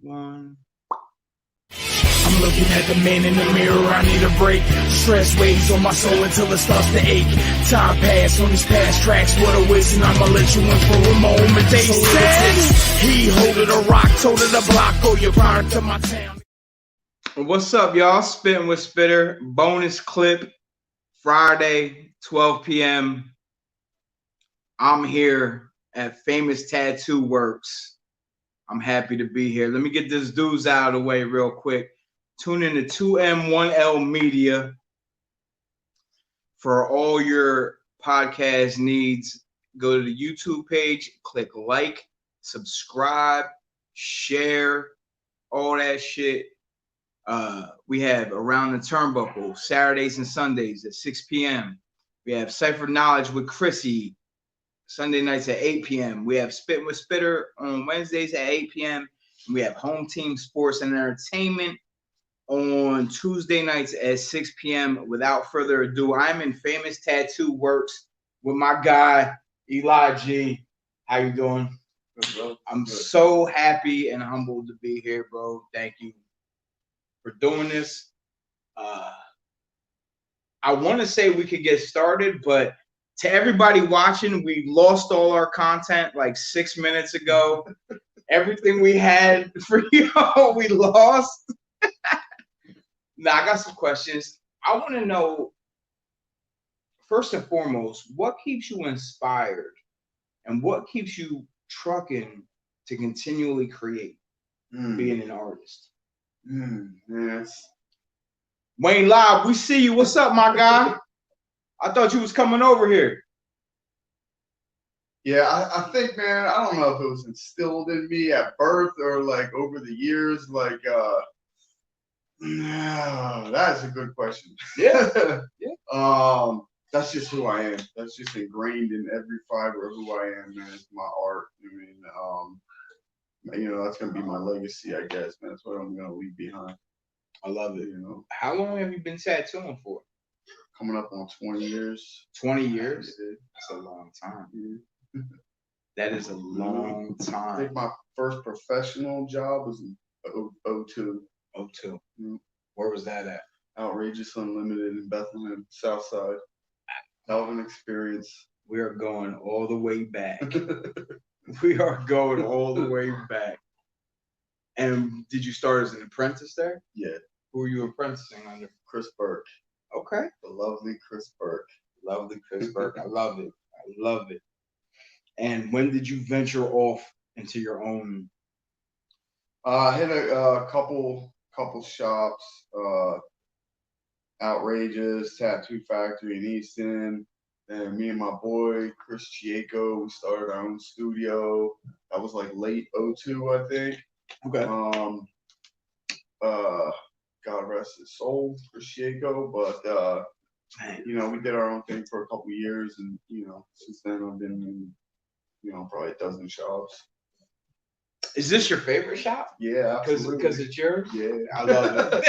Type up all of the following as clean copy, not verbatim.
One. I'm looking at the man in the mirror, I need a break. Stress weighs on my soul until it starts to ache. Time pass on these past tracks, what a waste, and I'ma let you in for a moment. They said he holded a rock, told it a block, go your product to my town. What's up, y'all? Spittin with Spitter, bonus clip, Friday, 12 p.m. I'm here at Famous Tattoo Works. I'm happy to be here. Let me get this dudes out of the way real quick. Tune in to 2M1L Media for all your podcast needs. Go to the YouTube page, click like, subscribe, share, all that shit. We have Around the Turnbuckle Saturdays and Sundays at 6 p.m. We have Cypher Knowledge with Chrissy Sunday nights at 8 p.m. We have Spittin with Spitter on Wednesdays at 8 p.m. We have Home Team Sports and Entertainment on Tuesday nights at 6 p.m. Without further ado, I'm in Famous Tattoo Works with my guy, ELI.G. How you doing? Good, bro. I'm so happy and humbled to be here, bro. Thank you for doing this. I want to say we could get started, but to everybody watching, we lost all our content like 6 minutes ago. Everything we had for you, we lost. Now, I got some questions. I want to know, first and foremost, what keeps you inspired and what keeps you trucking to continually create, being an artist? Yes. Wayne Live, we see you. What's up, my guy? I thought you was coming over here. Yeah, I think, man, I don't know if it was instilled in me at birth or like over the years. Like, that's a good question. Yeah. That's just who I am. That's just ingrained in every fiber of who I am, man. It's my art. I mean, that's gonna be my legacy, I guess, man. That's what I'm gonna leave behind. I love it. How long have you been tattooing for? Coming up on 20 years. 20 years? That's a long time. Yeah. That is a long time. I think my first professional job was in 02. 02. Where was that at? Outrageous Unlimited in Bethlehem, Southside. Hell of an experience. We are going all the way back. We are going all the way back. And did you start as an apprentice there? Yeah. Who were you apprenticing under? Chris Burke. Okay. The lovely Chris Burke. Lovely Chris Burke. I love it. I love it. And when did you venture off into your own? I hit a couple shops. Outrageous Tattoo Factory in Easton. And me and my boy Chris Chieko, we started our own studio. That was like late 02, I think. Okay. God rest his soul, Chris Chieko. But we did our own thing for a couple years, and since then I've been in probably a dozen shops. Is this your favorite shop? Yeah, absolutely. Because it's yours? Yeah, I love it.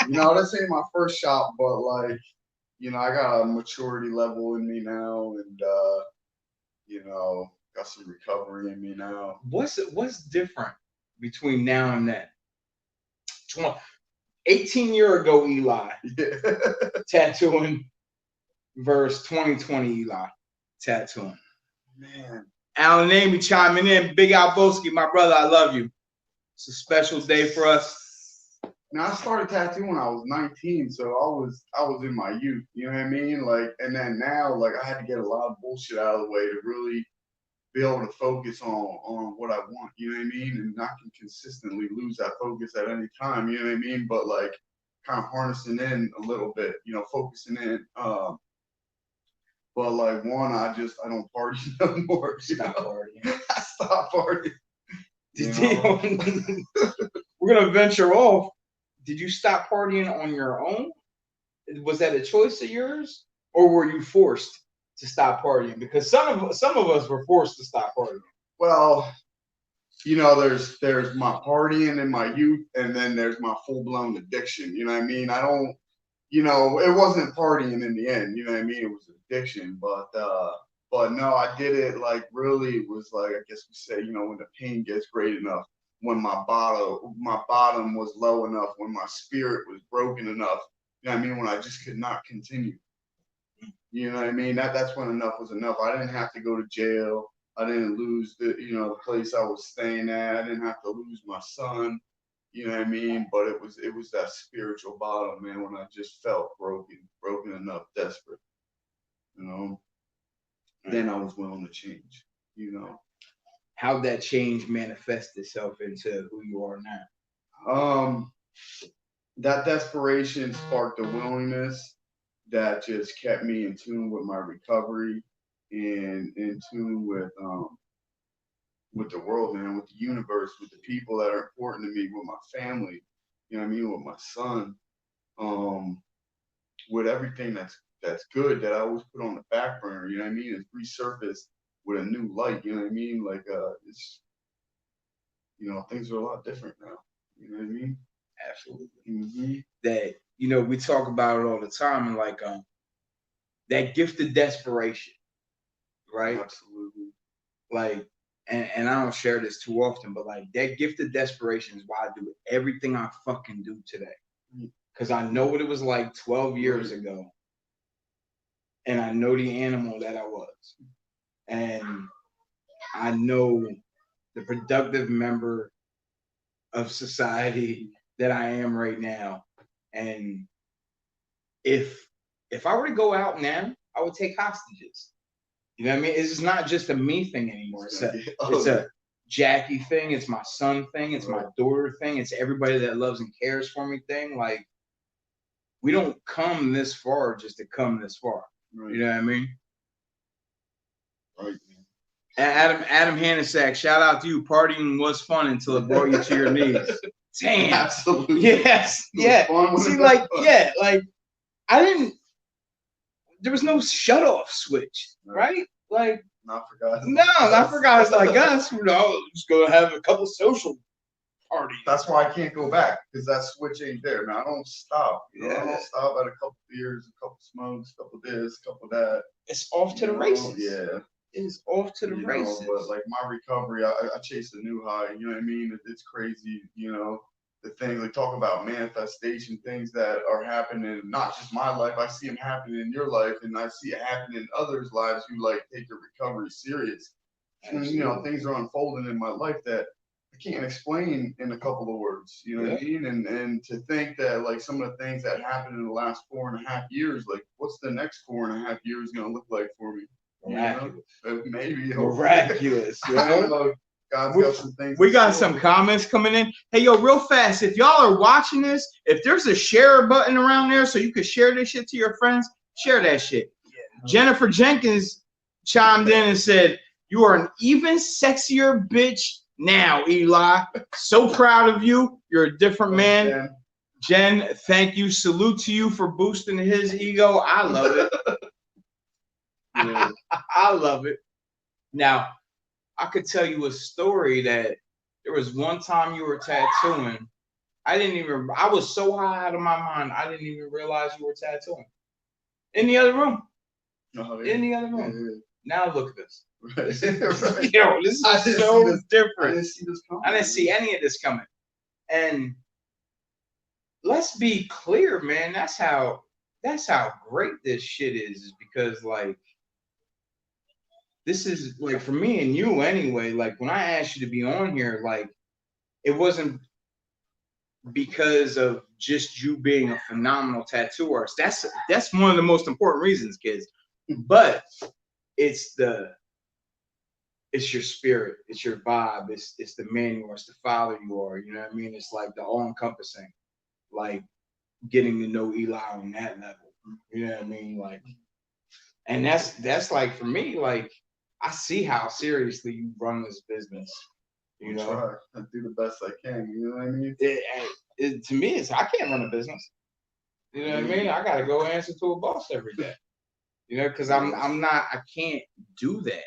This ain't my first shop, but like, I got a maturity level in me now, and got some recovery in me now. What's different between now and then? 18 years ago, Eli, tattooing versus 2020 Eli, tattooing. Man. Alan Amy chiming in. Big Al Boski, my brother, I love you. It's a special day for us. Now, I started tattooing when I was 19, so I was in my youth, you know what I mean? Like, and then now, like, I had to get a lot of bullshit out of the way to really be able to focus on what I want, you know what I mean? And I can consistently lose that focus at any time, you know what I mean? But like, kind of harnessing in a little bit, focusing in. But like, I don't party no more. Stop partying. I stopped partying. We're gonna venture off. Did you stop partying on your own? Was that a choice of yours, or were you forced to stop partying? Because some of us were forced to stop partying. Well, there's my partying in my youth, and then there's my full-blown addiction. You know what I mean? I don't, it wasn't partying in the end. You know what I mean? It was addiction, but no, I did it like really. It was like, I guess we say, when the pain gets great enough. when my bottom was low enough, when my spirit was broken enough. You know what I mean? When I just could not continue. You know what I mean? That's when enough was enough. I didn't have to go to jail. I didn't lose the place I was staying at. I didn't have to lose my son. You know what I mean? But it was that spiritual bottom, man, when I just felt broken enough, desperate. You know. Then I was willing to change. You know. How'd that change manifest itself into who you are now? That desperation sparked a willingness that just kept me in tune with my recovery and in tune with the world, man, with the universe, with the people that are important to me, with my family, you know what I mean, with my son, with everything that's good that I always put on the back burner, you know what I mean, it's resurfaced with a new light, you know what I mean, like it's, things are a lot different now, you know what I mean? Absolutely. Mm-hmm. That, we talk about it all the time, and like that gift of desperation, right? Absolutely. Like, and I don't share this too often, but like that gift of desperation is why I do everything I fucking do today. Because I know what it was like 12 years ago. And I know the animal that I was. And I know the productive member of society that I am right now. And if I were to go out now, I would take hostages. You know what I mean? It's not just a me thing anymore. It's a Jackie thing. It's my son thing. It's my daughter thing. It's everybody that loves and cares for me thing. Like, we don't come this far just to come this far. Right. You know what I mean? Right. Adam Hanasak, shout out to you. Partying was fun until it brought you to your knees. Damn. Absolutely. Yes. Yeah. See, like, yeah, like I didn't. There was no shut off switch, right? Like, not for guys. No, not for guys like us. Just go have a couple social parties. That's why I can't go back, because that switch ain't there. Now I don't stop. I don't stop at a couple beers, a couple smokes, a couple this, a couple that. It's off to the races. Yeah. It's off to the races. But like my recovery, I chased a new high. You know what I mean? It's crazy. The things they talk about manifestation, things that are happening, not just my life. I see them happening in your life, and I see it happening in others' lives who like take your recovery serious. And, things are unfolding in my life that I can't explain in a couple of words. You know what I mean? And to think that like some of the things that happened in the last 4.5 years, like what's the next 4.5 years gonna look like for me? Miraculous. Maybe miraculous. I don't know. God's got some things. We got some comments coming in. Hey, yo, real fast, if y'all are watching this, if there's a share button around there so you can share this shit to your friends, share that shit. Jennifer Jenkins chimed in and said, "You are an even sexier bitch now, Eli. So proud of you. You're a different man." Jen, thank you. Salute to you for boosting his ego. I love it. I love it. Now, I could tell you a story that there was one time you were tattooing. I was so high out of my mind, I didn't even realize you were tattooing. In the other room. In the other room. Now look at this. Right. Yo, this is so different. I didn't see this coming. I didn't see any of this coming. And let's be clear, man. That's how great this shit is because like this is like for me and you anyway, like when I asked you to be on here, like it wasn't because of just you being a phenomenal tattoo artist. That's one of the most important reasons, kids. But it's your spirit, it's your vibe, it's the man you are, it's the father you are, you know what I mean? It's like the all-encompassing, like getting to know Eli on that level. You know what I mean? Like, and that's like for me, like I see how seriously you run this business. You know, I do the best I can. You know what I mean? To me, I can't run a business. You know what I mean? I gotta go answer to a boss every day. You know, because I can't do that.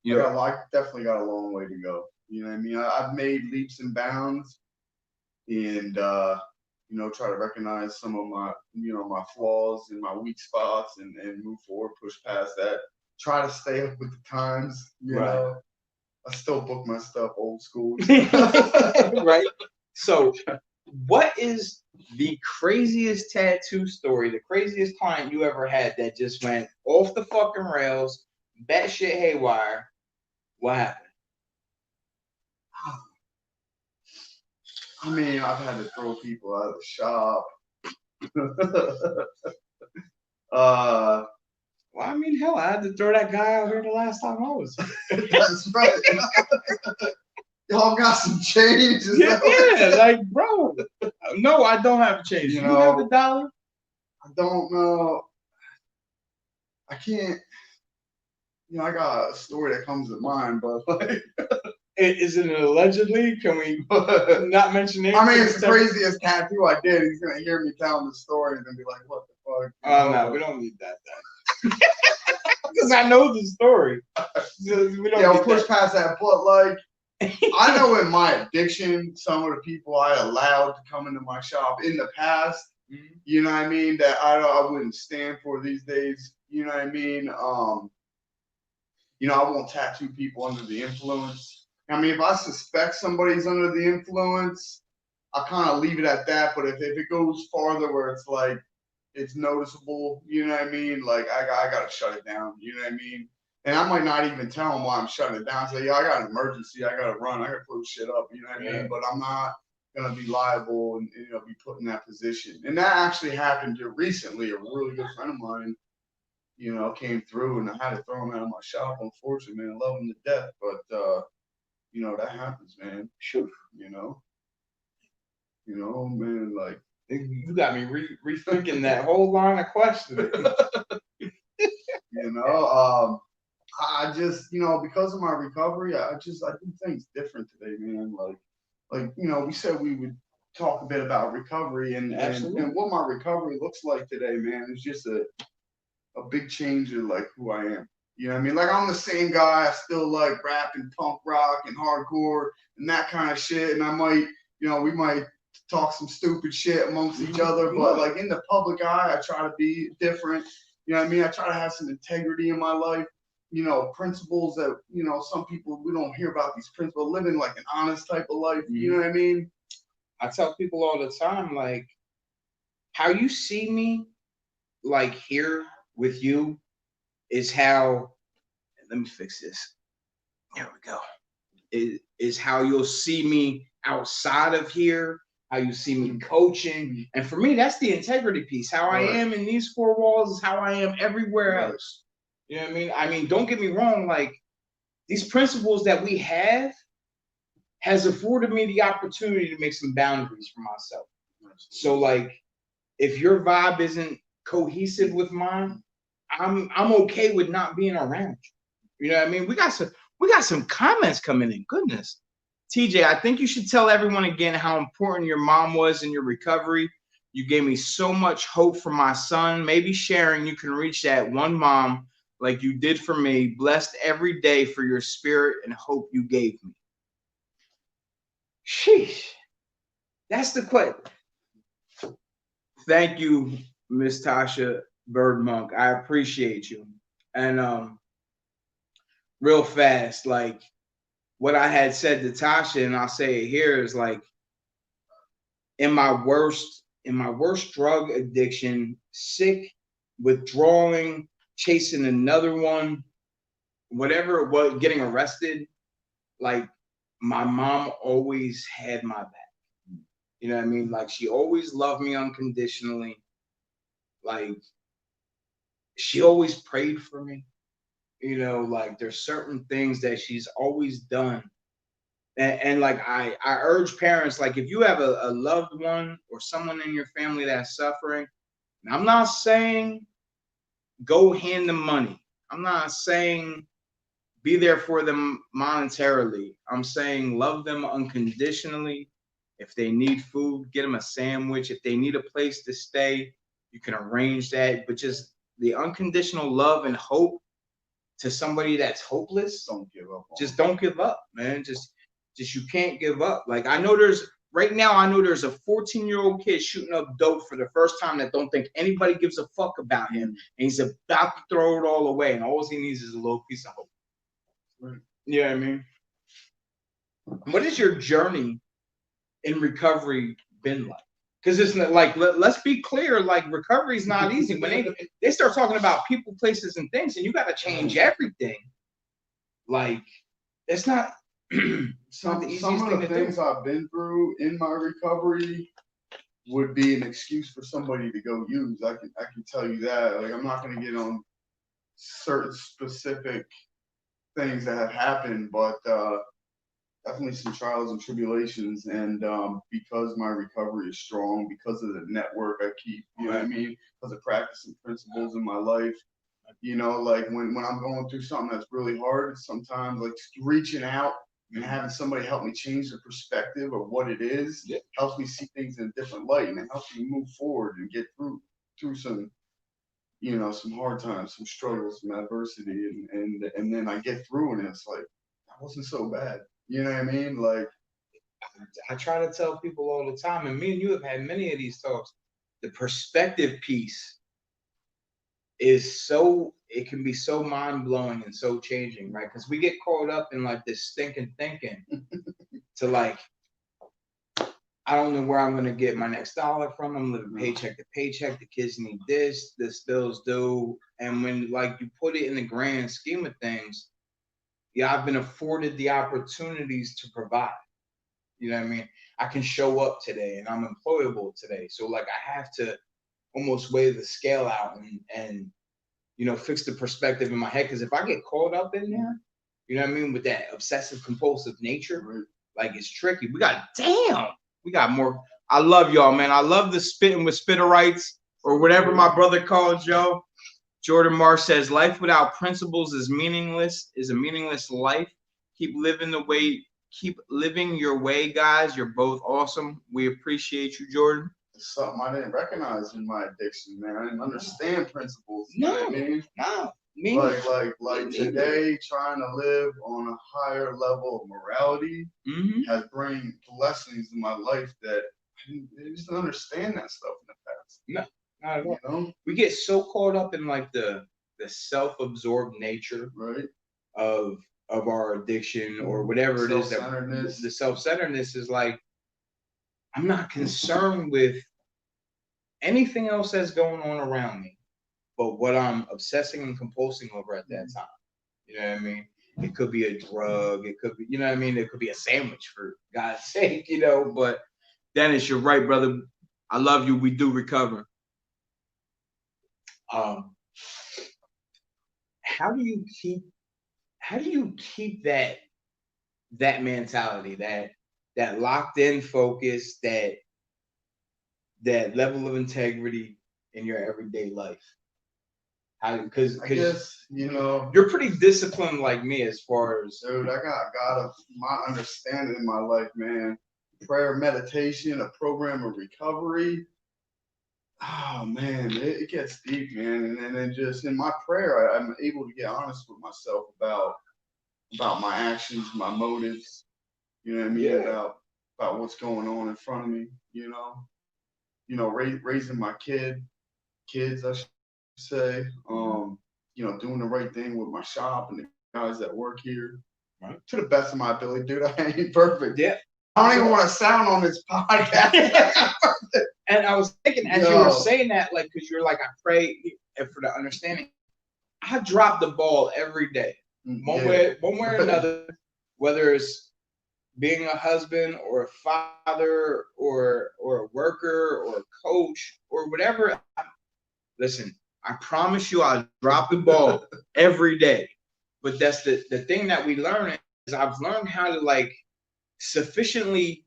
You know, I definitely got a long way to go. You know what I mean? I've made leaps and bounds, and try to recognize some of my my flaws and my weak spots, and move forward, push past that. Try to stay up with the times. You know, I still book my stuff old school. Right? So, what is the craziest tattoo story, the craziest client you ever had that just went off the fucking rails, batshit haywire? What happened? I mean, I've had to throw people out of the shop. Well, I mean, hell, I had to throw that guy out here the last time I was. That's right. Y'all got some change. Yeah, like, bro. No, I don't have change. You have $1? I don't know. I can't. I got a story that comes to mind, but like, is it allegedly? Can we not mention names? I mean, it's the craziest tattoo I did. He's gonna hear me telling the story and then be like, "What the fuck?" Oh no, we don't need that. Because I know the story. We'll push past that. But like, I know in my addiction, some of the people I allowed to come into my shop in the past, you know what I mean, that I wouldn't stand for these days. You know what I mean? I won't tattoo people under the influence. I mean, if I suspect somebody's under the influence, I kind of leave it at that. But if it goes farther where it's like, it's noticeable, you know what I mean? Like, I got to shut it down, you know what I mean? And I might not even tell them why I'm shutting it down. Say, I got an emergency. I got to run. I got to close shit up, you know what I mean? But I'm not going to be liable and, be put in that position. And that actually happened here recently. A really good friend of mine, came through and I had to throw him out of my shop. Unfortunately, man, I love him to death. But, that happens, man. Sure. Man, like. You got me rethinking that whole line of questioning. I just, because of my recovery, I do things different today, man. Like, we said we would talk a bit about recovery and what my recovery looks like today, man, is just a big change in like who I am. You know what I mean? Like, I'm the same guy. I still like rap and punk rock and hardcore and that kind of shit. And I might, we might talk some stupid shit amongst each other, but like in the public eye, I try to be different. You know what I mean? I try to have some integrity in my life. Principles that, some people, we don't hear about these principles, living like an honest type of life. You know what I mean? I tell people all the time, like, how you see me, like, here with you is how, let me fix this. There we go. Is how you'll see me outside of here, how you see me coaching. And for me, that's the integrity piece. How I am in these four walls is how I am everywhere else. You know what I mean? I mean, don't get me wrong. Like, these principles that we have has afforded me the opportunity to make some boundaries for myself. So, like, if your vibe isn't cohesive with mine, I'm okay with not being around you. You know what I mean? We got some comments coming in. Goodness. TJ, I think you should tell everyone again how important your mom was in your recovery. You gave me so much hope for my son. Maybe sharing you can reach that one mom like you did for me. Blessed every day for your spirit and hope you gave me. Sheesh. That's the question. Thank you, Miss Tasha Birdmonk. I appreciate you. And real fast, like, what I had said to Tasha, and I'll say it here, is like, in my worst drug addiction, sick, withdrawing, chasing another one, whatever it was, getting arrested, like, my mom always had my back. You know what I mean? Like, she always loved me unconditionally. Like, she always prayed for me. Like, there's certain things that she's always done. And like, I urge parents, like, if you have a loved one or someone in your family that's suffering, and I'm not saying go hand them money. I'm not saying be there for them monetarily. I'm saying love them unconditionally. If they need food, get them a sandwich. If they need a place to stay, you can arrange that. But just the unconditional love and hope to somebody that's hopeless. Don't give up. Just don't give up, man. Just you can't give up. Like, I know there's a 14-year-old kid shooting up dope for the first time that don't think anybody gives a fuck about him. And he's about to throw it all away. And all he needs is a little piece of hope. Right. You know what I mean? What has your journey in recovery been like? Because it's not like, let's be clear, like recovery is not easy. When they start talking about people, places, and things, and you got to change everything. Like it's not. It's not the easiest some of thing the to things do. I've been through in my recovery would be an excuse for somebody to go use. I can tell you that. Like I'm not going to get on certain specific things that have happened, but definitely some trials and tribulations. And because my recovery is strong, because of the network I keep, you know what I mean, because of practicing principles in my life, you know, like when I'm going through something that's really hard, sometimes like reaching out and having somebody help me change the perspective of what it is helps me see things in a different light, and it helps me move forward and get through some, you know, some hard times, some struggles, some adversity, and then I get through and it's like that wasn't so bad. You know what I mean? Like I try to tell people all the time, and me and you have had many of these talks. The perspective piece is so, it can be so mind blowing and so changing, right? Because we get caught up in like this stinking thinking to like, I don't know where I'm gonna get my next dollar from. I'm living paycheck to paycheck. The kids need this bill's due. And when like you put it in the grand scheme of things, yeah, I've been afforded the opportunities to provide. You know what I mean? I can show up today and I'm employable today. So like I have to almost weigh the scale out and you know, fix the perspective in my head. Because if I get caught up in there, you know what I mean, with that obsessive compulsive nature, like it's tricky. We got more. I love y'all, man. I love the Spittin with Spitterites or whatever my brother calls y'all. Jordan Marsh says, life without principles is meaningless, is a meaningless life. Keep living your way, guys. You're both awesome. We appreciate you, Jordan. It's something I didn't recognize in my addiction, man. I didn't understand principles. You know what I mean? Like today, trying to live on a higher level of morality has brought blessings in my life that I just didn't understand that stuff in the past. No, not at all. You know? We get so caught up in like the self-absorbed nature of our addiction or whatever it is, that the self-centeredness is like, I'm not concerned with anything else that's going on around me, but what I'm obsessing and compulsing over at that time. You know what I mean? It could be a drug. It could be, you know what I mean? It could be a sandwich, for God's sake, you know. But Dennis, you're right, brother. I love you. We do recover. How do you keep that mentality, that locked in focus, that level of integrity in your everyday life? Because I guess, you know, you're pretty disciplined like me as far as, dude, I got my understanding in my life, man. Prayer, meditation, a program of recovery. Oh man, it gets deep, man. And then just in my prayer, I'm able to get honest with myself about my actions, my motives. You know what I mean? About what's going on in front of me. You know, raising my kids, I should say. You know, doing the right thing with my shop and the guys that work here. To the best of my ability, dude. I ain't perfect. Yeah. I don't even want to sound on this podcast. And I was thinking, as you were saying that, like, because you're like, I pray for the understanding. I drop the ball every day, one way or another, whether it's being a husband or a father or a worker or a coach or whatever. Listen, I promise you, I'll drop the ball every day. But that's the thing that we learn is I've learned how to like sufficiently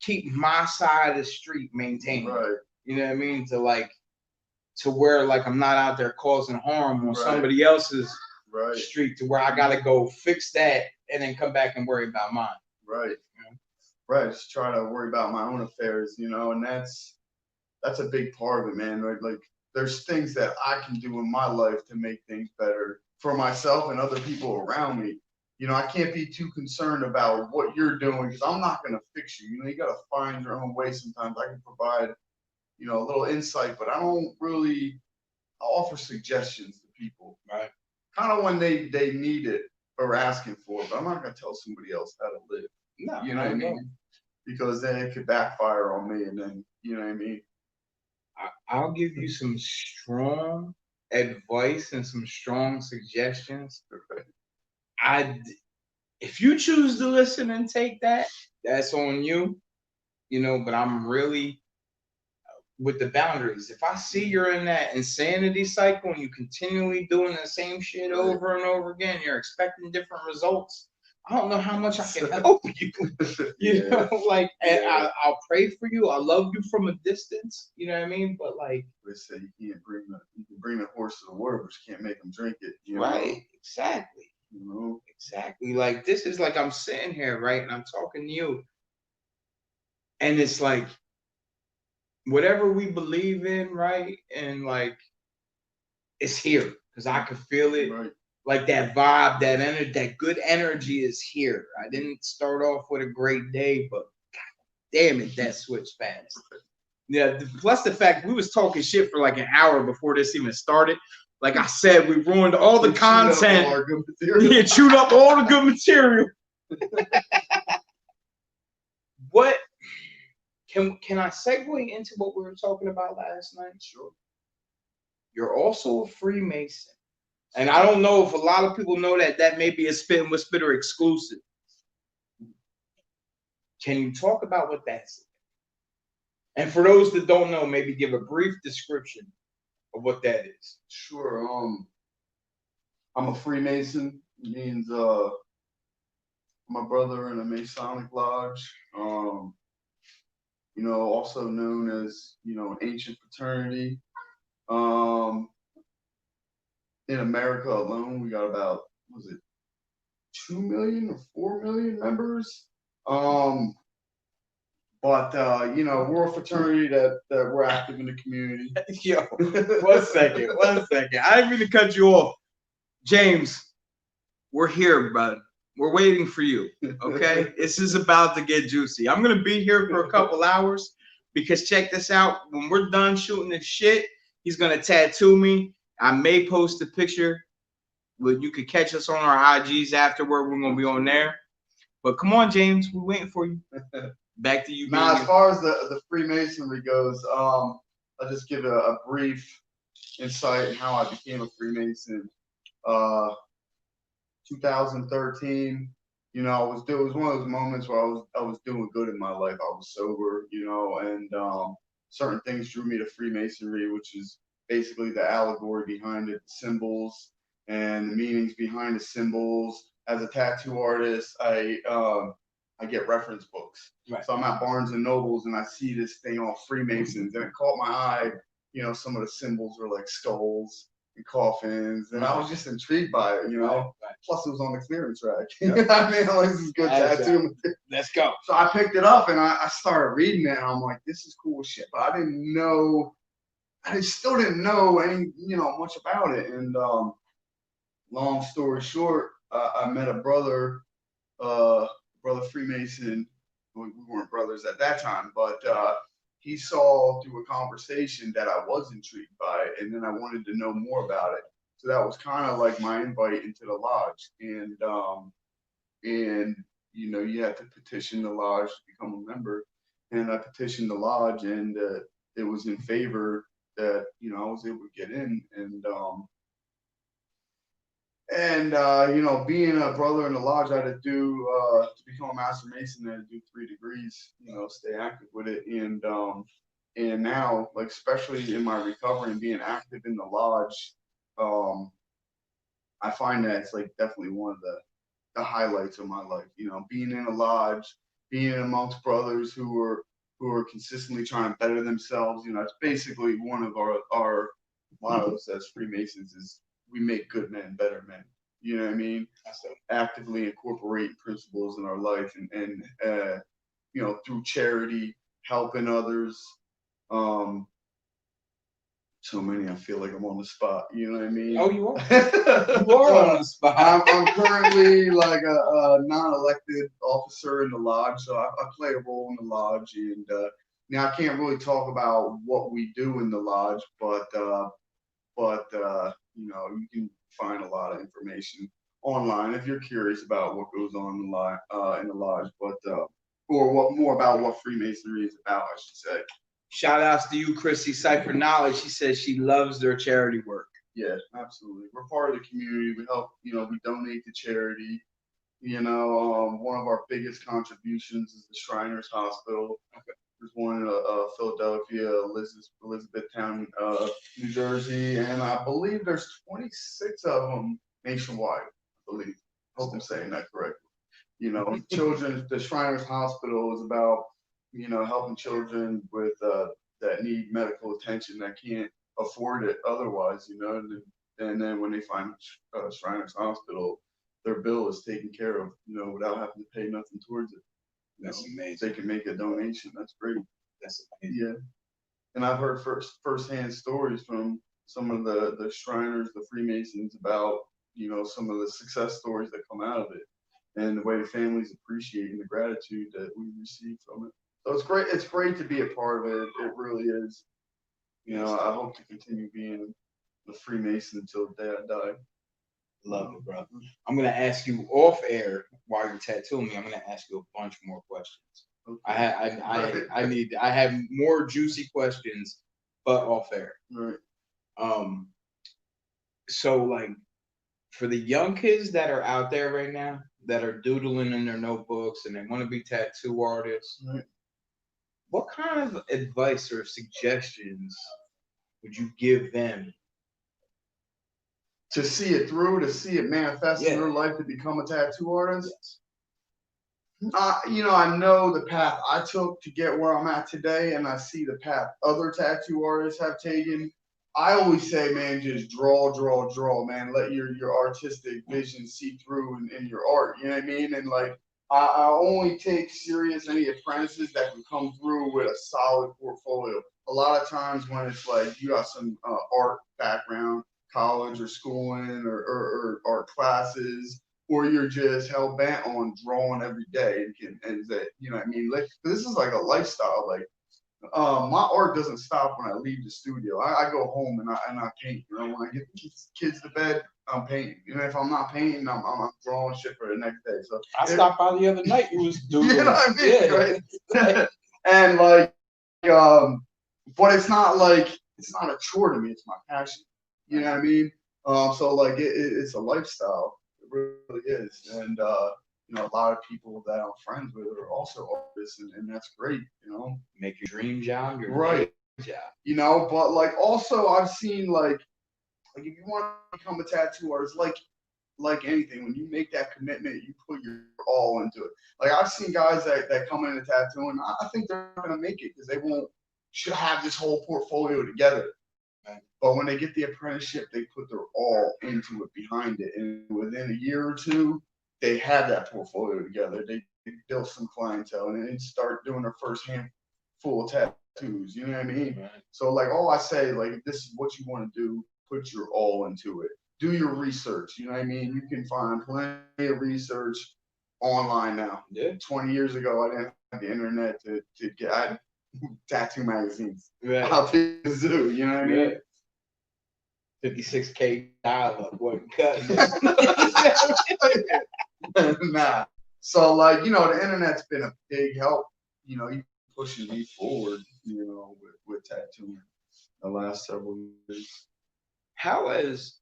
keep my side of the street maintained. You know what I mean? To where like I'm not out there causing harm on somebody else's street, to where I gotta go fix that and then come back and worry about mine. Just try to worry about my own affairs, you know, and that's a big part of it, man. Like there's things that I can do in my life to make things better for myself and other people around me. You know, I can't be too concerned about what you're doing because I'm not going to fix you. You know, you got to find your own way sometimes. I can provide, you know, a little insight, but I don't really offer suggestions to people. Kind of when they need it or asking for it, but I'm not going to tell somebody else how to live. No. You know what I mean? Because then it could backfire on me, and then you know what I mean. I'll give you some strong advice and some strong suggestions. If you choose to listen and take that, that's on you. You know, but I'm really with the boundaries. If I see you're in that insanity cycle and you continually doing the same shit over and over again, you're expecting different results. I don't know how much I can help you. You know, like, and I'll pray for you. I love you from a distance. You know what I mean? But like, they say you can bring the horse to the water, but you can't make them drink it. You right? know? Exactly. You know? Exactly. Like this is like I'm sitting here, right, and I'm talking to you, and it's like whatever we believe in, right, and like it's here because I could feel it. Right. Like that vibe, that energy, that good energy is here. I didn't start off with a great day, but God damn it, that switched fast. Yeah, plus the fact we was talking shit for like an hour before this even started. Like I said, we ruined all the content. Yeah, chewed up all the good material. What can I segue into what we were talking about last night? Sure. You're also a Freemason. And I don't know if a lot of people know that may be a Spittin' with Spitter exclusive. Can you talk about what that's? And for those that don't know, maybe give a brief description of what that is. Sure. I'm a Freemason. It means my brother in a Masonic lodge. You know, also known as, you know, an ancient fraternity. In America alone, we got about, was it 2 million or 4 million members? But you know, we're a fraternity that we're active in the community. Yo, one second. I didn't mean to cut you off. James, we're here, bud. We're waiting for you. Okay? This is about to get juicy. I'm gonna be here for a couple hours because check this out. When we're done shooting this shit, he's gonna tattoo me. I may post a picture, but you could catch us on our IGs afterward. We're gonna be on there. But come on, James, we're waiting for you. Back to you. Now, as far as the Freemasonry goes, I'll just give a brief insight on how I became a Freemason. 2013, you know, it was one of those moments where I was doing good in my life. I was sober, you know, and certain things drew me to Freemasonry, which is basically the allegory behind it, the symbols and the meanings behind the symbols. As a tattoo artist, I get reference books. Right. So I'm at Barnes and Nobles and I see this thing on Freemasons and it caught my eye. You know, some of the symbols were like skulls and coffins, and I was just intrigued by it, you know. Right. Plus, it was on the clearance rack. Yep. I mean, like, this is good tattoo. Let's go. So I picked it up and I started reading it, and I'm like, this is cool shit. But I still didn't know any, you know, much about it. And long story short, I met a brother Freemason. We weren't brothers at that time, but he saw through a conversation that I was intrigued by it, and then I wanted to know more about it. So that was kind of like my invite into the lodge. And you know, you had to petition the lodge to become a member. And I petitioned the lodge, and it was in favor that, you know, I was able to get in. And you know, being a brother in the lodge, I had to do to become a master mason, I had to do 3 degrees, you know, stay active with it. And now, like, especially in my recovery and being active in the lodge, I find that it's like definitely one of the highlights of my life. You know, being in a lodge, being amongst brothers who are consistently trying to better themselves. You know, it's basically one of our mottos as Freemasons is, we make good men better men. You know what I mean? So actively incorporate principles in our life and you know, through charity, helping others. So many, I feel like I'm on the spot. You know what I mean? Oh, you are. You are on the spot. I'm currently like a non-elected officer in the lodge, so I play a role in the lodge. And now I can't really talk about what we do in the lodge, but you know, you can find a lot of information online if you're curious about what goes on in the lodge. But or what more about what Freemasonry is about, I should say. Shout outs to you, Chrissy Cypher Knowledge. She says she loves their charity work. Yeah, absolutely. We're part of the community. We help, we donate to charity. One of our biggest contributions is the Shriners Hospital. There's one in Philadelphia, Elizabethtown, New Jersey, and I believe there's 26 of them nationwide. I believe. I hope I'm saying that correctly. Children. The Shriners Hospital is about helping children with that need medical attention that can't afford it otherwise. And then when they find Shriners Hospital, their bill is taken care of, without having to pay nothing towards it. That's amazing. They can make a donation. That's great. That's amazing. Yeah. And I've heard firsthand stories from some of the Shriners, the Freemasons, about, some of the success stories that come out of it and the way the families appreciate and the gratitude that we receive from it. So it's great. It's great to be a part of it. It really is. I hope to continue being a Freemason until the day I die. Love it, bro. I'm gonna ask you off air while you're tattooing me. I'm gonna ask you a bunch more questions. Okay. I have more juicy questions, but off air. Right. So like for the young kids that are out there right now that are doodling in their notebooks and they want to be tattoo artists, right. What kind of advice or suggestions would you give them? To see it through, to see it manifest in their life to become a tattoo artist. Yes. I know the path I took to get where I'm at today, and I see the path other tattoo artists have taken. I always say, man, just draw, man. Let your artistic vision see through in your art. You know what I mean? And like, I only take serious any apprentices that can come through with a solid portfolio. A lot of times when it's like you got some art background, college or schooling or art classes, or you're just hell bent on drawing every day and that, what I mean? Like, this is like a lifestyle. Like, my art doesn't stop when I leave the studio. I go home and I paint. When I get the kids to bed, I'm painting. If I'm not painting, I'm drawing shit for the next day. So I stopped by the other night. You was doing. You know what I mean? Yeah. Right? And like, but it's not a chore to me. It's my passion. You know what I mean? So like it's a lifestyle. It really is. And a lot of people that I'm friends with are also artists, and that's great. Make your dream job your right job. But like also I've seen like if you want to become a tattoo artist, like anything, when you make that commitment, you put your all into it. Like I've seen guys that come into tattooing, I think they're not gonna make it because they should have this whole portfolio together. But when they get the apprenticeship, they put their all into it, behind it, and within a year or two, they have that portfolio together. They built some clientele and then start doing their first handful of tattoos. You know what I mean? Right. So like all I say, like if this is what you want to do, put your all into it. Do your research. You know what I mean? You can find plenty of research online now. Yeah. 20 years ago, I didn't have the internet to get. I had tattoo magazines out the zoo. You know what I mean? 56K dial-up wasn't cutting it. Nah. So like the internet's been a big help. You pushing me forward. With tattooing the last several years.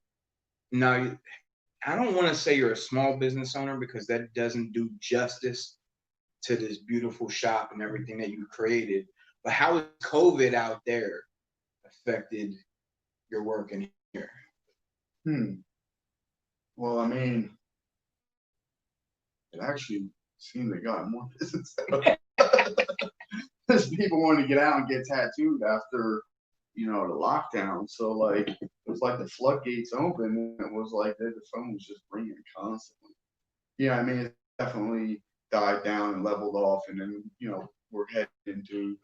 Now, I don't want to say you're a small business owner because that doesn't do justice to this beautiful shop and everything that you created. But how has COVID out there affected your work in here? Well, I mean, it actually seemed to got more business. Because people wanted to get out and get tattooed after, the lockdown. So like, it was like the floodgates open, and it was like the phone was just ringing constantly. I mean, it definitely died down and leveled off, and then we're heading into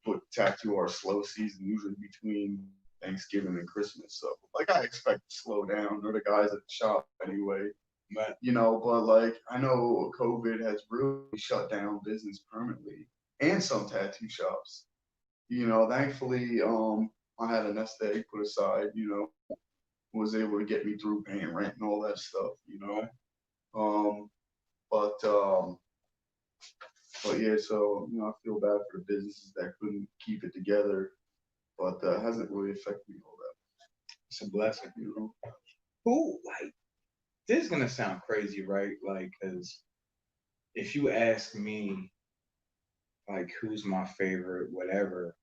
what tattoo our slow season usually between Thanksgiving and Christmas. So like I expect to slow down, or the guys at the shop anyway. But but like I know COVID has really shut down business permanently, and some tattoo shops. Thankfully, I had a nest egg put aside. Was able to get me through paying rent and all that stuff. But But yeah, so I feel bad for the businesses that couldn't keep it together, but hasn't really affected me all that. It's a blessing. Who, like, this is gonna sound crazy, right? Like, cause if you ask me, like, who's my favorite, whatever,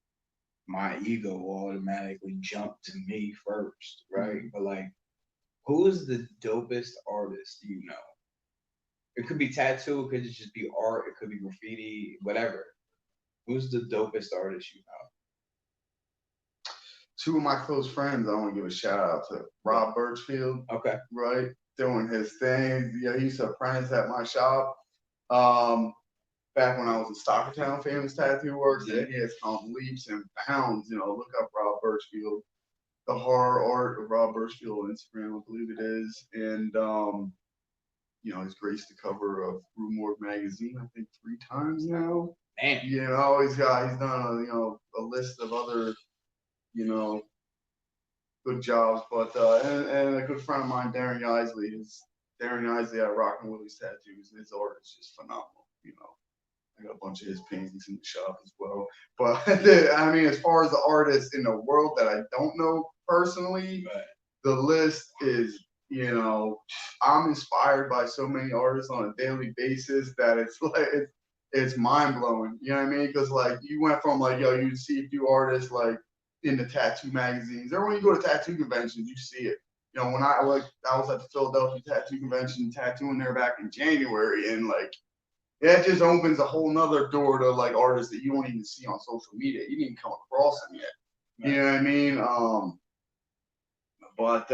my ego will automatically jump to me first, right? Mm-hmm. But like, who is the dopest artist you know? It could be tattoo, it could just be art, it could be graffiti, whatever. Who's the dopest artist you know? Two of my close friends, I want to give a shout out to Rob Birchfield. Okay. Right, doing his thing. Yeah, he used to apprentice at my shop. Back when I was in Stockertown, Famous Tattoo Works, and he has come leaps and bounds. Look up Rob Birchfield, the horror art of Rob Birchfield on Instagram, I believe it is, and he's graced the cover of Rue Morgue magazine, I think 3 times now. Man. He's done a list of other good jobs, but and a good friend of mine, Darren Isley at Rockin' Willie's Tattoos. His art is just phenomenal. I got a bunch of his paintings in the shop as well. But I mean, as far as the artists in the world that I don't know personally, right. The list is, I'm inspired by so many artists on a daily basis that it's like it's mind blowing. You know what I mean? Because like you went from like you see a few artists like in the tattoo magazines, or when you go to tattoo conventions, you see it. When I was at the Philadelphia Tattoo Convention tattooing there back in January, and like that just opens a whole nother door to like artists that you don't even see on social media. You didn't come across them yet. Right. You know what I mean? But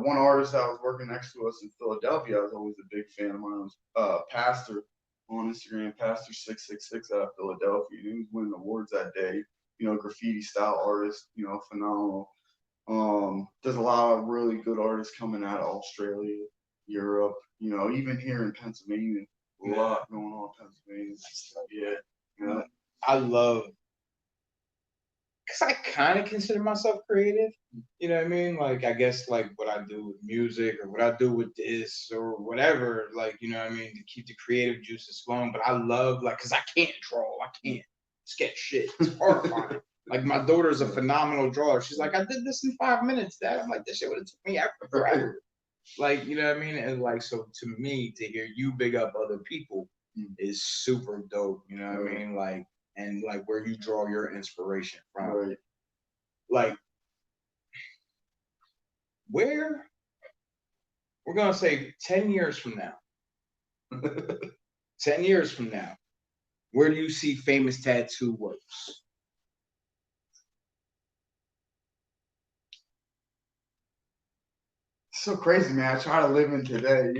one artist that was working next to us in Philadelphia, I was always a big fan of mine, was Pastor on Instagram, Pastor666 out of Philadelphia. He was winning awards that day. Graffiti style artist, phenomenal. There's a lot of really good artists coming out of Australia, Europe, even here in Pennsylvania. A lot going on in Pennsylvania. Yeah. I love, because I kind of consider myself creative. You know what I mean? Like, I guess, like, what I do with music or what I do with this or whatever, like, you know what I mean? To keep the creative juices flowing. But I love, like, because I can't draw. I can't sketch shit. It's horrifying. Like, my daughter's a phenomenal drawer. She's like, I did this in 5 minutes, Dad. I'm like, this shit would have took me forever. Like, you know what I mean? And, like, so to me, to hear you big up other people is super dope. You know what I mean? Like, and, like, where you draw your inspiration from. Right. Like, where, we're going to say 10 years from now, 10 years from now, where do you see Famous Tattoo Works? So crazy, man. I try to live in today,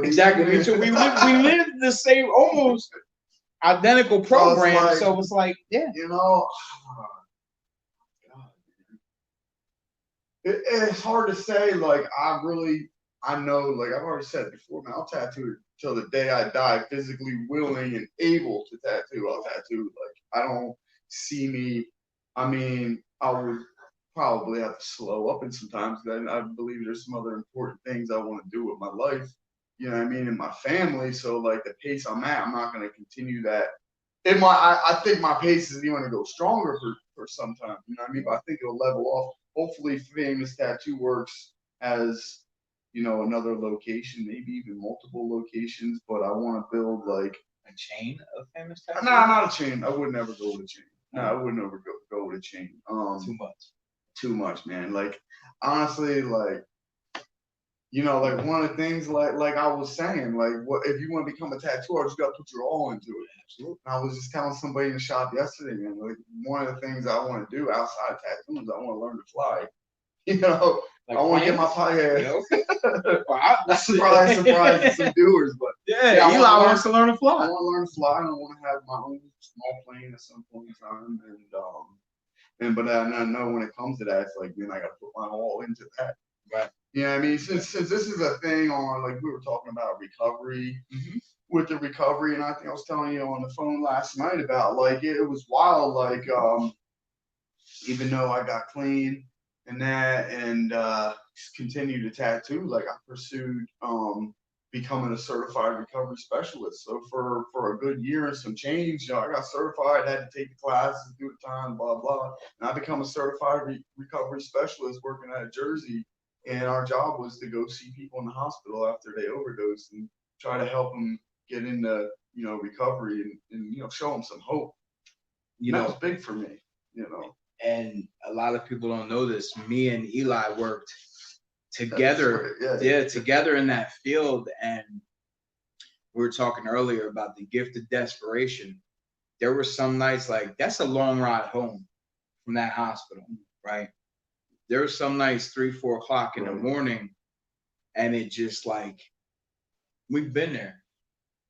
Exactly. Me too. We live the same, almost identical program. So it's like, yeah. It's hard to say. Like, I know, like I've already said before, man, I'll tattoo till the day I die, physically willing and able to tattoo. I'll tattoo. Like, I don't see me. I mean, I would probably have to slow up in sometimes. Then I believe there's some other important things I want to do with my life. You know what I mean? And my family. So like the pace I'm at, I'm not going to continue that. I think my pace is even going to go stronger for some time. You know what I mean? But I think it'll level off. Hopefully, Famous Tattoo Works has, another location, maybe even multiple locations. But I want to build like a chain of Famous Tattoo. No, not a chain. I would never go with a chain. No, I would never go with a chain. Too much, man. Like, honestly, like, like one of the things, like I was saying, like, what if you want to become a tattoo artist, you got to put your all into it. Absolutely. I was just telling somebody in the shop yesterday, man. Like, one of the things I want to do outside of tattoos, I want to learn to fly. Like I want to get my pilot. Wow, that's surprise to some viewers, but yeah, Eli wants to learn to fly. I want to learn to fly, and I want to have my own small plane at some point in time, but I know when it comes to that, it's like, man, I got to put my all into that. Right. You know what I mean? Since this is a thing on, like, we were talking about recovery, with the recovery, and I think I was telling you on the phone last night about, like, it was wild, like, even though I got clean and that, and continued to tattoo, like, I pursued becoming a certified recovery specialist. So for a good year and some change, I got certified, had to take the classes, do the time, blah blah, and I become a certified recovery specialist working out of Jersey. And our job was to go see people in the hospital after they overdosed and try to help them get into recovery and show them some hope. That was big for me. And a lot of people don't know this. Me and Eli worked together, together in that field. And we were talking earlier about the gift of desperation. There were some nights like that's a long ride home from that hospital, right? There were some nights 3, 4 o'clock in the morning, and it just like we've been there.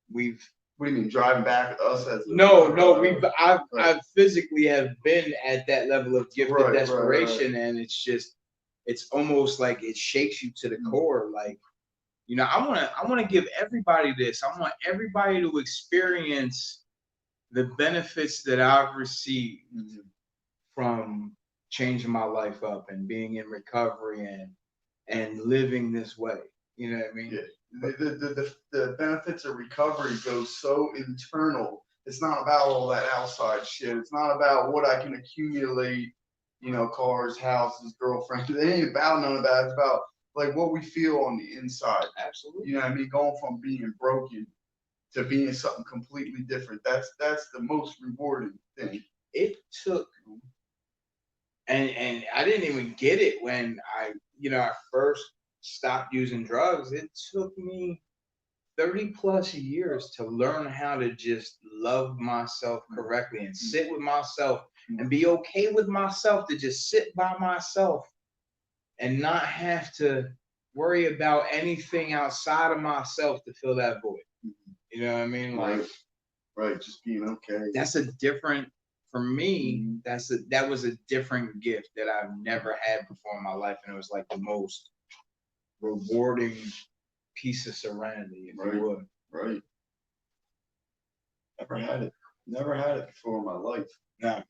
What do you mean, driving back us as I physically have been at that level of gift of desperation, and it's almost like it shakes you to the core. Like, I want to give everybody this. I want everybody to experience the benefits that I've received from changing my life up and being in recovery and living this way. You know what I mean? Yeah. The benefits of recovery go so internal. It's not about all that outside shit. It's not about what I can accumulate, cars, houses, girlfriends. It ain't about none of that. It's about like what we feel on the inside. Absolutely. You know what I mean? Going from being broken to being something completely different. That's the most rewarding thing. It took, and I didn't even get it when I first stopped using drugs. It took me 30 plus years to learn how to just love myself correctly and sit with myself and be okay with myself, to just sit by myself and not have to worry about anything outside of myself to fill that void. You know what I mean? Like, right, just being okay. That's a different, for me, that was a different gift that I've never had before in my life. And it was like the most rewarding piece of serenity, if you would. Right. Never had it before in my life. No.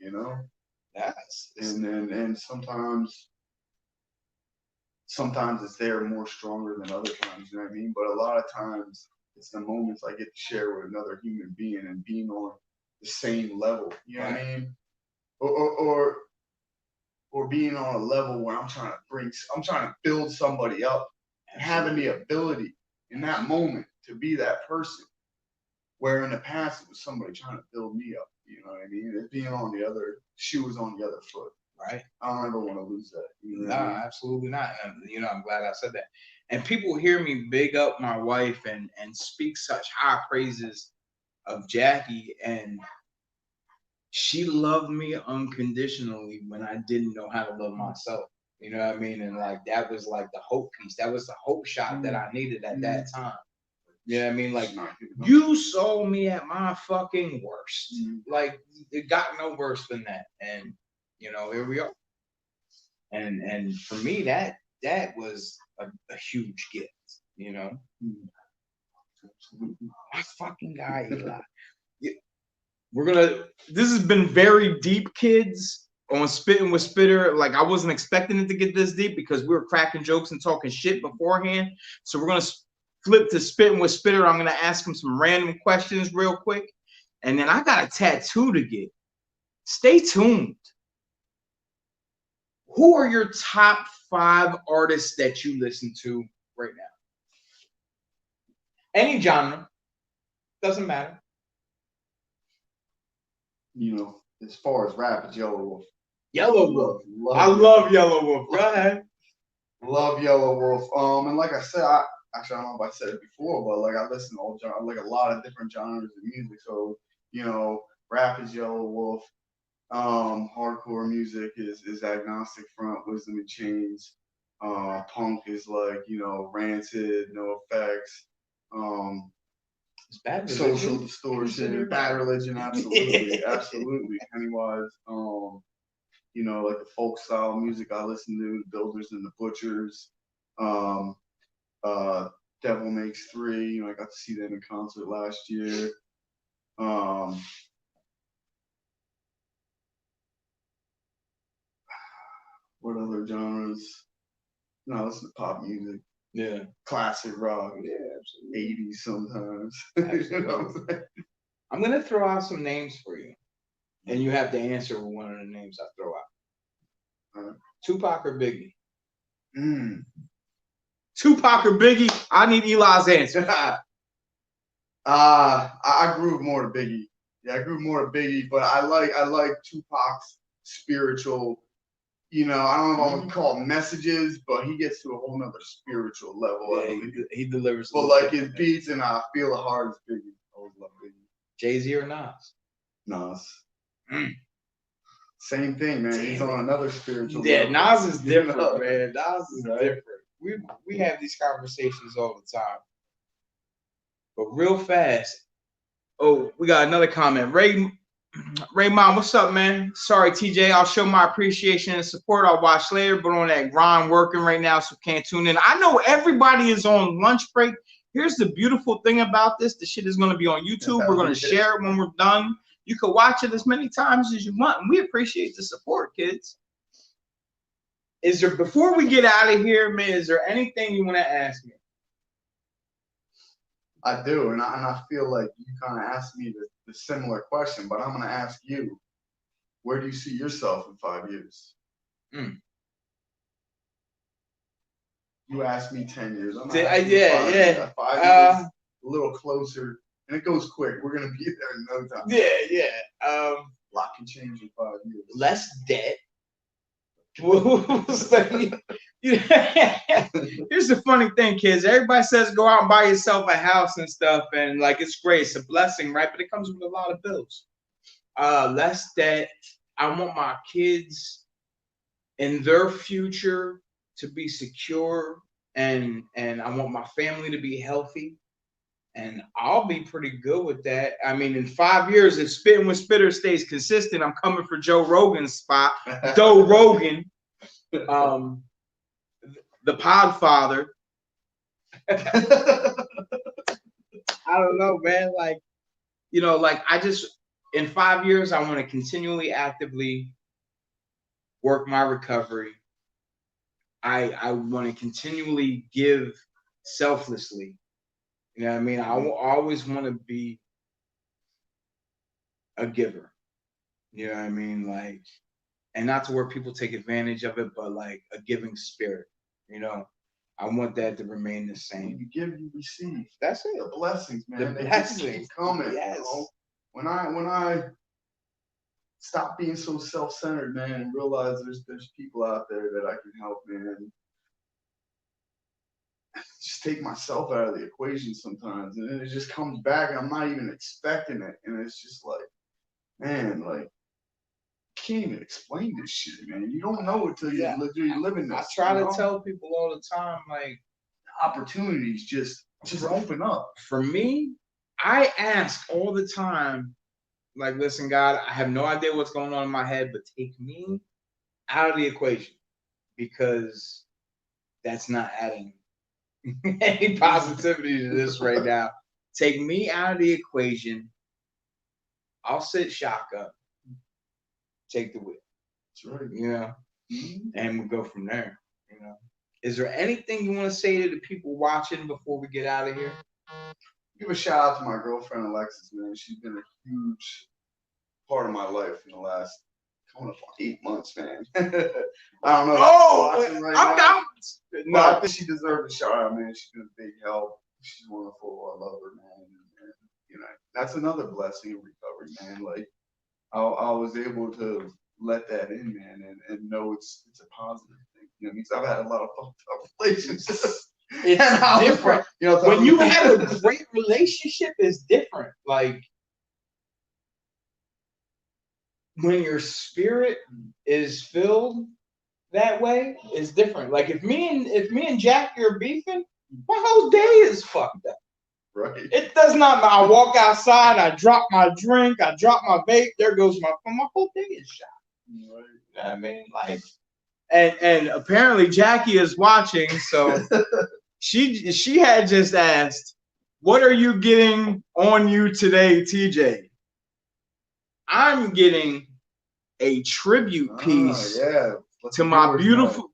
Yes. And sometimes it's there more stronger than other times, you know what I mean? But a lot of times it's the moments I get to share with another human being and being on the same level, you know what I mean? Or being on a level where I'm trying to build somebody up and having the ability in that moment to be that person, where in the past it was somebody trying to build me up. You know what I mean? It's being on the other shoes on the other foot. Right. I don't ever want to lose that. No, absolutely not. And, I'm glad I said that. And people hear me big up my wife and speak such high praises of Jackie, and she loved me unconditionally when I didn't know how to love myself. You know what I mean? And like that was like the hope piece. That was the hope shot that I needed at that time. You know what I mean? Like, you saw me at my fucking worst. Like, it got no worse than that. And here we are. And for me, that was a huge gift. My fucking guy, Eli. This has been very deep, kids, on Spittin' with Spitter. Like, I wasn't expecting it to get this deep because we were cracking jokes and talking shit beforehand. So we're going to flip to Spittin' with Spitter. I'm going to ask him some random questions real quick. And then I got a tattoo to get. Stay tuned. Who are your top 5 artists that you listen to right now? Any genre. Doesn't matter. As far as rap, it's Yellow Wolf. Yellow Wolf. I love Yellow Wolf. Go ahead. Love Yellow Wolf. And like I said, I don't know if I said it before, but like I listen to all like a lot of different genres of music. So rap is Yellow Wolf. Hardcore music is Agnostic Front, Wisdom in Chains. Punk is like Rancid, No Effects. Social Distortion, Bad Religion, absolutely, absolutely. Pennywise, like the folk style music I listen to, the Builders and the Butchers, Devil Makes Three. I got to see them in concert last year. What other genres? No, I listen to pop music. Yeah. Classic rock. Yeah, absolutely. 80s sometimes. Absolutely. You know what I'm saying? I'm gonna throw out some names for you, and you have to answer with one of the names I throw out. Tupac or Biggie? Tupac or Biggie? I need Eli's answer. I grew more to Biggie. Yeah, I grew more to Biggie, but I like Tupac's spiritual. You know, I don't know if I would call it messages, but he gets to a whole nother spiritual level. Yeah, he delivers. But like his beats and I feel the heart is Biggie. I always love Biggie. Jay-Z or Nas? Nas. Same thing, man. He's on another spiritual level. Nas is different, you know? man. Nas is different. We have these conversations all the time. But real fast. Oh, we got another comment. Raymond, what's up, man? Sorry, TJ. I'll show my appreciation and support. I'll watch later, but on that grind working right now, so can't tune in. I know everybody is on lunch break. Here's the beautiful thing about this. The shit is going to be on YouTube. We're going to share it when we're done. You can watch it as many times as you want, and we appreciate the support, kids. Before we get out of here, man, is there anything you want to ask me? I do, and I feel like you kind of asked me the similar question, but I'm going to ask you, where do you see yourself in 5 years? You asked me 10 years. I'm 5 years, a little closer, and it goes quick. We're going to be there in no time. Yeah. A lot can change in 5 years. Less debt. Here's the funny thing, kids. Everybody says go out and buy yourself a house and stuff, and like it's great, it's a blessing, right? But it comes with a lot of bills. Less debt. I want my kids and their future to be secure, and I want my family to be healthy, and I'll be pretty good with that. I mean, in 5 years, if Spittin' with Spitter stays consistent, I'm coming for Joe Rogan's spot. Joe Rogan, the Podfather. I don't know, man. Like, you know, like in 5 years, I want to continually actively work my recovery. I want to continually give selflessly. You know what I mean? I always want to be a giver. You know what I mean? Like, and not to where people take advantage of it, but like a giving spirit. You know, I want that to remain the same. When you give, you receive. That's it. The blessings, man. The blessings keep coming. Yes. You know? When I stop being so self-centered, man, and realize there's people out there that I can help, man. Just take myself out of the equation sometimes, and then it just comes back, and I'm not even expecting it, and it's just like, man, like, can't even explain this shit, man. You don't know it till you live in this. I try to tell people all the time, like, opportunities just open up. For me, I ask all the time, like, listen, God, I have no idea what's going on in my head, but take me out of the equation, because that's not adding any positivity to this right now. Take me out of the equation. I'll sit shotgun. Take the wheel. That's right. You know, and we'll go from there. You know, is there anything you want to say to the people watching before we get out of here? Give a shout out to my girlfriend Alexis, man. She's been a huge part of my life in the last coming up on 8 months, man. I don't know. No, I think she deserves a shout out, man. She's been a big help. She's wonderful. I love her, man. And you know, that's another blessing in recovery, man. Like, I was able to let that in, man, and know it's a positive thing. You know, because I've had a lot of fucked up relationships. It's different. You know, when you have a great relationship, it's different. Like, when your spirit is filled that way, it's different. Like, if me and Jackie are beefing, my whole day is fucked up. Right. It does not matter. I walk outside, I drop my drink, I drop my vape, there goes my whole day is shot. Right. You know what I mean? Like, and apparently Jackie is watching, so she had just asked, what are you getting on you today, TJ? I'm getting a tribute piece To my beautiful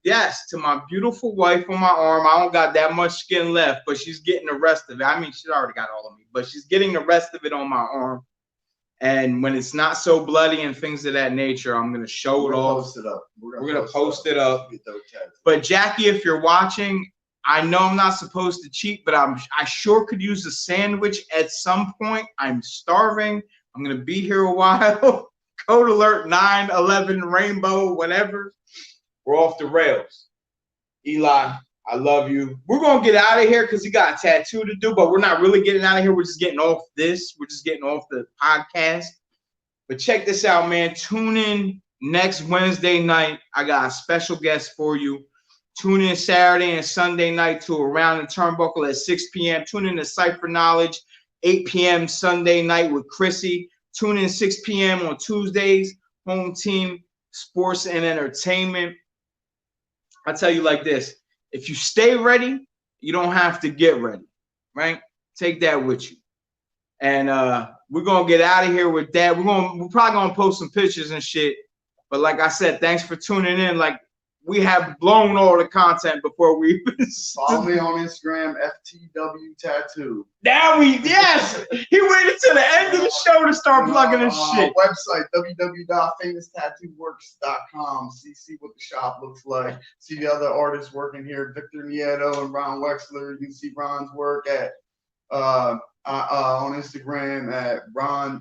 wife on my arm. I don't got that much skin left, but she's getting the rest of it. I mean, she already got all of me, but she's getting the rest of it on my arm. And when it's not so bloody and things of that nature, I'm gonna show it off. Post it up. We're gonna post it up. But Jackie, if you're watching, I know I'm not supposed to cheat, but I sure could use a sandwich at some point. I'm starving. I'm gonna be here a while. Code alert 9/11 rainbow, whatever. We're off the rails. Eli, I love you. We're gonna get out of here because you got a tattoo to do, but we're not really getting out of here. We're just getting off this. We're just getting off the podcast. But check this out, man. Tune in next Wednesday night. I got a special guest for you. Tune in Saturday and Sunday night to Around the Turnbuckle at 6 p.m. Tune in to Cypher Knowledge, 8 p.m. Sunday night with Chrissy. Tune in 6 p.m. on Tuesdays, Home Team Sports and Entertainment. I tell you like this, if you stay ready, you don't have to get ready, right? Take that with you. And we're going to get out of here with that. We're probably going to post some pictures and shit. But like I said, thanks for tuning in. Like, we have blown all the content before we follow me on Instagram, FTW Tattoo. Yes, he waited till the end of the show to start plugging his shit. Website www.famoustattooworks.com. See what the shop looks like. See the other artists working here, Victor Nieto and Ron Wexler. You can see Ron's work at on Instagram at Ron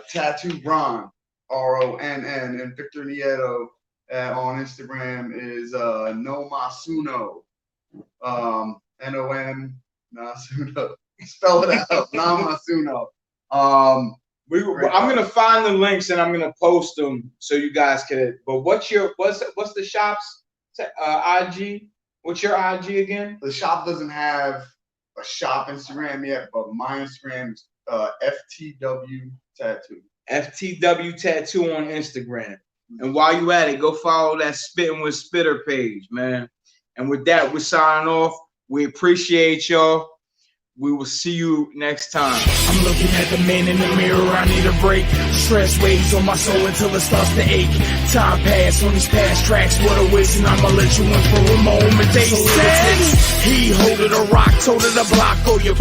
Tattoo Ron RONN, and Victor Nieto on Instagram is No Masuno, N-O-M Masuno. Spell it out, Namasuno. I'm gonna find the links and I'm gonna post them so you guys can. But what's the shop's IG? What's your IG again? The shop doesn't have a shop Instagram yet, but my Instagram is FTW Tattoo. FTW Tattoo on Instagram. And while you at it, go follow that Spittin' with Spitter page, man. And with that, we're signing off. We appreciate y'all. We will see you next time. I'm looking at the man in the mirror, I need a break. Stress weighs on my soul until it starts to ache. Time pass on these past tracks, what a waste, and I'ma let you in for a moment. They said he hold it a rock, told it a block, or your